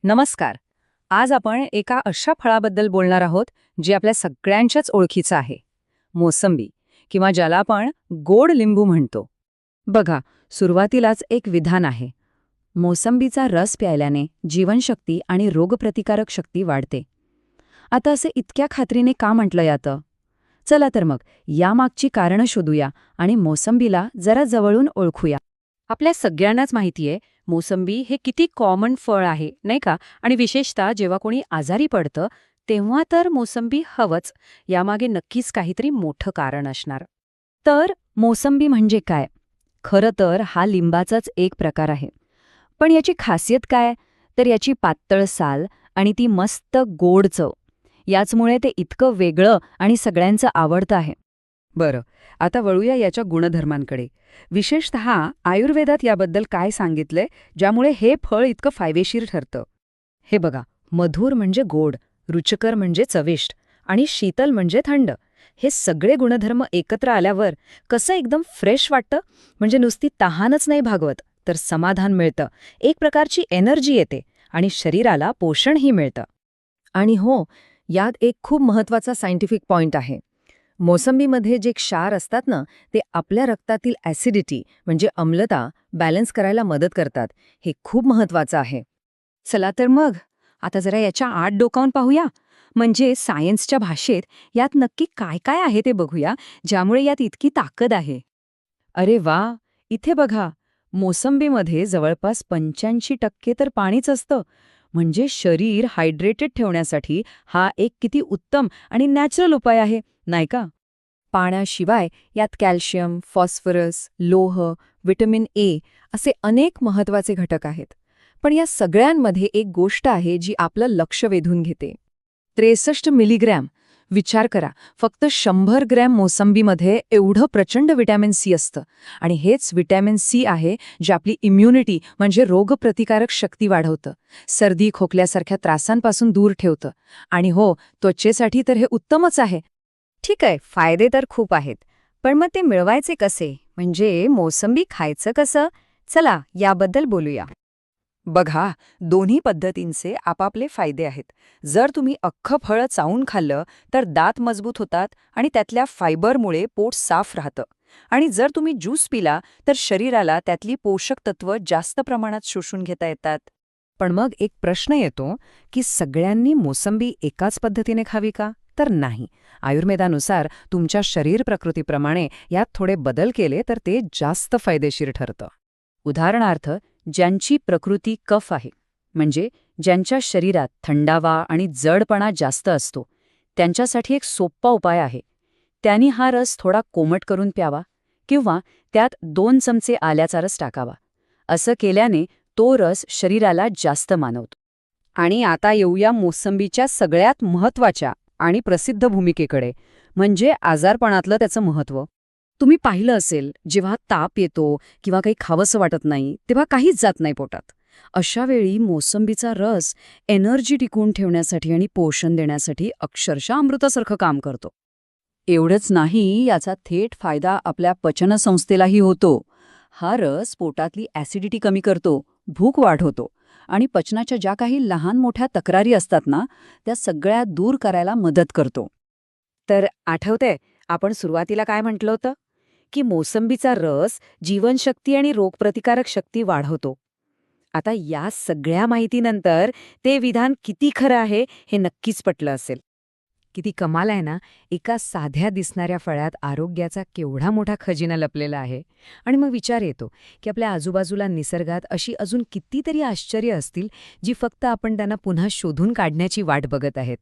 नमस्कार. आज आपण एका अशा फळाबद्दल बोलणार आहोत जे आपल्या सगळ्यांच्याच ओळखीचं आहे, मोसंबी, किंवा ज्याला आपण गोड लिंबू म्हणतो. बघा, सुरुवातीलाच एक विधान आहे. मोसंबीचा रस प्यायल्याने जीवनशक्ती आणि रोगप्रतिकारक शक्ती वाढते. आता असे इतक्या खात्रीने का म्हटलं जातं? चला तर मग यामागची कारणं शोधूया आणि मोसंबीला जरा जवळून ओळखूया. आपल्या सगळ्यांनाच माहितीये, मोसंबी हे किती कॉमन फळ आहे, नाही का? आणि विशेषतः जेव्हा कोणी आजारी पडतं, तेव्हा तर मोसंबी हवंच. यामागे नक्कीच काहीतरी मोठं कारण असणार. तर मोसंबी म्हणजे काय? खरं तर हा लिंबाचाच एक प्रकार आहे. पण याची खासियत काय? तर याची पातळ साल आणि ती मस्त गोड चव. याचमुळे ते इतकं वेगळं आणि सगळ्यांचं आवडतं आहे. बरं, आता वळूया याच्या गुणधर्मांकडे. विशेषतः आयुर्वेदात याबद्दल काय सांगितलंय, ज्यामुळे हे फळ इतकं फायदेशीर ठरतं? हे बघा, मधुर म्हणजे गोड, रुचकर म्हणजे चविष्ट आणि शीतल म्हणजे थंड. हे सगळे गुणधर्म एकत्र आल्यावर कसं एकदम फ्रेश वाटतं. म्हणजे नुसती तहानच नाही भागवत, तर समाधान मिळतं, एक प्रकारची एनर्जी येते आणि शरीराला पोषणही मिळतं. आणि हो, यात एक खूप महत्वाचा सायंटिफिक पॉइंट आहे. मोसंबीमध्ये जे क्षार असतात ना, ते आपल्या रक्तातील ॲसिडिटी म्हणजे आम्लता बॅलन्स करायला मदत करतात. हे खूप महत्वाचं आहे. चला तर मग आता जरा याच्या आत डोकावून पाहूया. म्हणजे सायन्सच्या भाषेत यात नक्की काय काय आहे ते बघूया, ज्यामुळे यात इतकी ताकद आहे. अरे वा, इथे बघा, मोसंबीमध्ये जवळपास 85% तर पाणीच असतं. म्हणजे शरीर हायड्रेटेड ठेवण्यासाठी हा एक किती उत्तम आणि नॅचरल उपाय आहे, नाही का? पाण्याशिवाय यात कॅल्शियम, फॉस्फरस, लोह, व्हिटॅमिन ए असे अनेक महत्वाचे घटक आहेत. पण या सगळ्यांमध्ये एक गोष्ट आहे जी आपलं लक्ष वेधून घेते. 63 मिलीग्रॅम. विचार करा, फक्त 100 ग्रॅम मोसंबीमध्ये एवढं प्रचंड व्हिटॅमिन सी असतं. आणि हेच व्हिटॅमिन सी आहे जे आपली इम्युनिटी म्हणजे रोगप्रतिकारक शक्ती वाढवतं, सर्दी खोकल्यासारख्या त्रासांपासून दूर ठेवतं. आणि हो, त्वचेसाठी तर हे उत्तमच आहे. ठीक आहे, फायदे तर खूप आहेत. पण मग ते मिळवायचे कसे? म्हणजे मोसंबी खायचं कसं? चला याबद्दल बोलूया. बघा, दोन्ही पद्धतींचे आपापले फायदे आहेत. जर तुम्ही अख्खं फळं चावून खाल्लं, तर दात मजबूत होतात आणि त्यातल्या फायबरमुळे पोट साफ राहतं. आणि जर तुम्ही ज्यूस पिला, तर शरीराला त्यातली पोषक तत्व जास्त प्रमाणात शोषून घेता येतात. पण मग एक प्रश्न येतो की सगळ्यांनी मोसंबी एकाच पद्धतीने खावी का? तर नाही. आयुर्वेदानुसार तुमच्या शरीर प्रकृतीप्रमाणे यात थोडे बदल केले तर ते जास्त फायदेशीर ठरतं. उदाहरणार्थ, ज्यांची प्रकृती कफ आहे, म्हणजे ज्यांच्या शरीरात थंडावा आणि जडपणा जास्त असतो, त्यांच्यासाठी एक सोप्पा उपाय आहे. त्यांनी हा रस थोडा कोमट करून प्यावा किंवा त्यात 2 चमचे आल्याचा रस टाकावा. असं केल्याने तो रस शरीराला जास्त मानवतो. आणि आता येऊया मोसंबीच्या सगळ्यात महत्त्वाच्या आणि प्रसिद्ध भूमिकेकडे, म्हणजे आजारपणातलं त्याचं महत्त्व. तुम्ही पाहिलं असेल, जेव्हा ताप येतो किंवा काही खावंसं वाटत नाही, तेव्हा काहीच जात नाही पोटात. अशा वेळी मोसंबीचा रस एनर्जी टिकवून ठेवण्यासाठी आणि पोषण देण्यासाठी अक्षरशः अमृतासारखं काम करतो. एवढंच नाही, याचा थेट फायदा आपल्या पचनसंस्थेलाही होतो. हा रस पोटातली ॲसिडिटी कमी करतो, भूक वाढवतो आणि पचनाच्या ज्या काही लहान मोठ्या तक्रारी असतात ना, त्या सगळ्या दूर करायला मदत करतो. तर आठवतंय, आपण सुरुवातीला काय म्हटलं होतं? की मोसंबीचा रस जीवनशक्ती आणि रोगप्रतिकारक शक्ती वाढवतो. आता या सगळ्या माहितीनंतर ते विधान किती खरं आहे हे नक्कीच पटलं असेल. किती कमाल आहे ना, एका साध्या दिसणाऱ्या फळात आरोग्याचा केवढा मोठा खजिना लपलेला आहे. आणि मग विचार येतो की आपल्या आजूबाजूला निसर्गात अशी अजून कितीतरी आश्चर्य असतील जी फक्त आपण त्यांना पुन्हा शोधून काढण्याची वाट बघत आहेत.